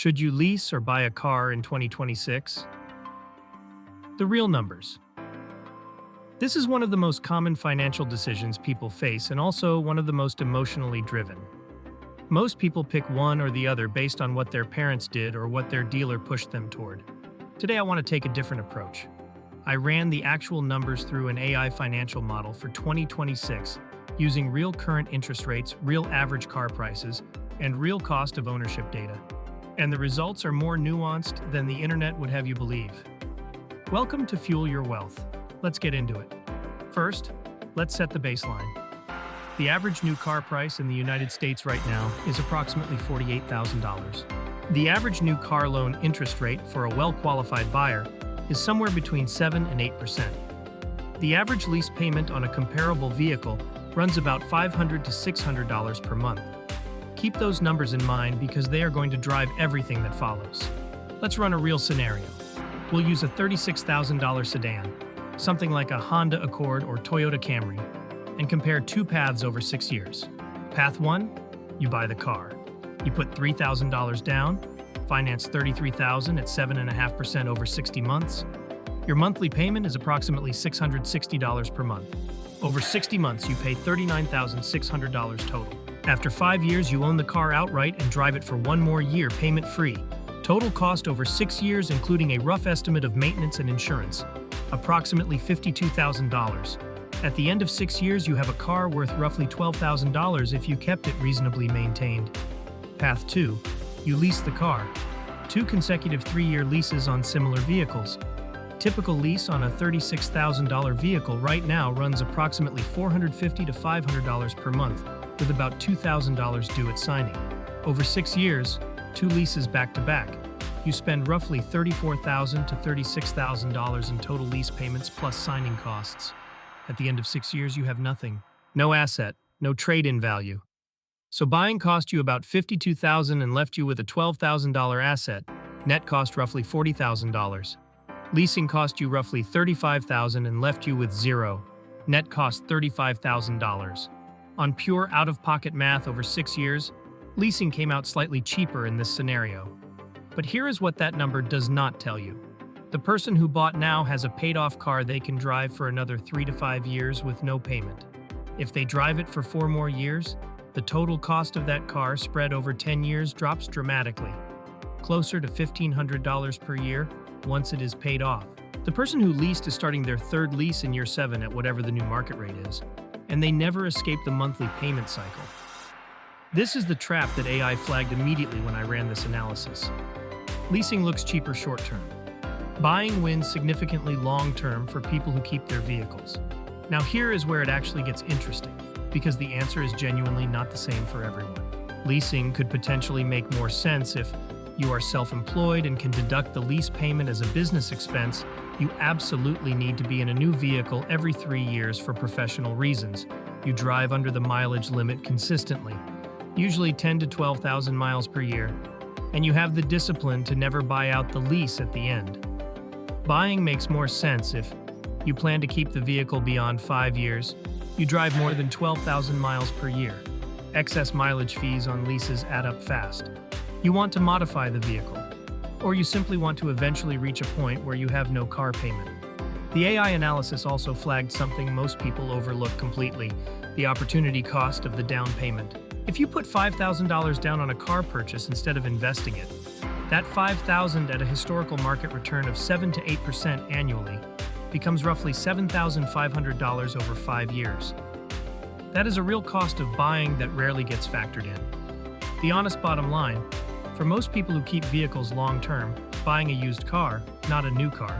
Should you lease or buy a car in 2026? The real numbers. This is one of the most common financial decisions people face and also one of the most emotionally driven. Most people pick one or the other based on what their parents did or what their dealer pushed them toward. Today I want to take a different approach. I ran the actual numbers through an AI financial model for 2026 using real current interest rates, real average car prices, and real cost of ownership data. And the results are more nuanced than the internet would have you believe. Welcome to Fuel Your Wealth. Let's get into it. First, let's set the baseline. The average new car price in the United States right now is approximately $48,000. The average new car loan interest rate for a well-qualified buyer is somewhere between 7 and 8%. The average lease payment on a comparable vehicle runs about $500 to $600 per month. Keep those numbers in mind because they are going to drive everything that follows. Let's run a real scenario. We'll use a $36,000 sedan, something like a Honda Accord or Toyota Camry, and compare two paths over 6 years. Path 1, you buy the car. You put $3,000 down, finance $33,000 at 7.5% over 60 months. Your monthly payment is approximately $660 per month. Over 60 months, you pay $39,600 total. After 5 years, you own the car outright and drive it for 1 more year payment-free. Total cost over 6 years, including a rough estimate of maintenance and insurance, approximately $52,000. At the end of 6 years, you have a car worth roughly $12,000 if you kept it reasonably maintained. Path 2, you lease the car. 2 consecutive 3-year leases on similar vehicles. Typical lease on a $36,000 vehicle right now runs approximately $450 to $500 per month, with about $2,000 due at signing. Over 6 years, 2 leases back-to-back, you spend roughly $34,000 to $36,000 in total lease payments plus signing costs. At the end of 6 years, you have nothing. No asset, no trade-in value. So buying cost you about $52,000 and left you with a $12,000 asset. Net cost roughly $40,000. Leasing cost you roughly $35,000 and left you with zero. Net cost $35,000. On pure out-of-pocket math over 6 years, leasing came out slightly cheaper in this scenario. But here is what that number does not tell you. The person who bought now has a paid-off car they can drive for another 3 to 5 years with no payment. If they drive it for 4 more years, the total cost of that car spread over 10 years drops dramatically, closer to $1,500 per year once it is paid off. The person who leased is starting their 3rd lease in year 7 at whatever the new market rate is, and they never escape the monthly payment cycle. This is the trap that AI flagged immediately when I ran this analysis. Leasing looks cheaper short-term. Buying wins significantly long-term for people who keep their vehicles. Now here is where it actually gets interesting, because the answer is genuinely not the same for everyone. Leasing could potentially make more sense if you are self-employed and can deduct the lease payment as a business expense. You absolutely need to be in a new vehicle every 3 years for professional reasons. You drive under the mileage limit consistently, usually 10 to 12,000 miles per year, and you have the discipline to never buy out the lease at the end. Buying makes more sense if you plan to keep the vehicle beyond 5 years, you drive more than 12,000 miles per year. Excess mileage fees on leases add up fast. You want to modify the vehicle, or you simply want to eventually reach a point where you have no car payment. The AI analysis also flagged something most people overlook completely: the opportunity cost of the down payment. If you put $5,000 down on a car purchase instead of investing it, that $5,000 at a historical market return of 7 to 8% annually becomes roughly $7,500 over 5 years. That is a real cost of buying that rarely gets factored in. The honest bottom line, for most people who keep vehicles long-term, buying a used car, not a new car,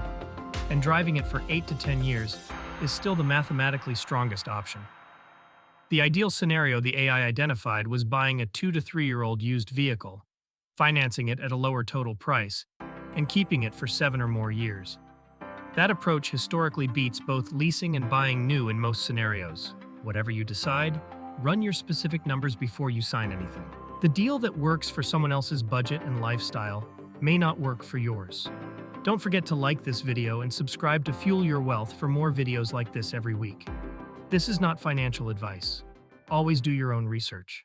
and driving it for 8 to 10 years is still the mathematically strongest option. The ideal scenario the AI identified was buying a 2 to 3-year-old used vehicle, financing it at a lower total price, and keeping it for 7 or more years. That approach historically beats both leasing and buying new in most scenarios. Whatever you decide, run your specific numbers before you sign anything. The deal that works for someone else's budget and lifestyle may not work for yours. Don't forget to like this video and subscribe to Fuel Your Wealth for more videos like this every week. This is not financial advice. Always do your own research.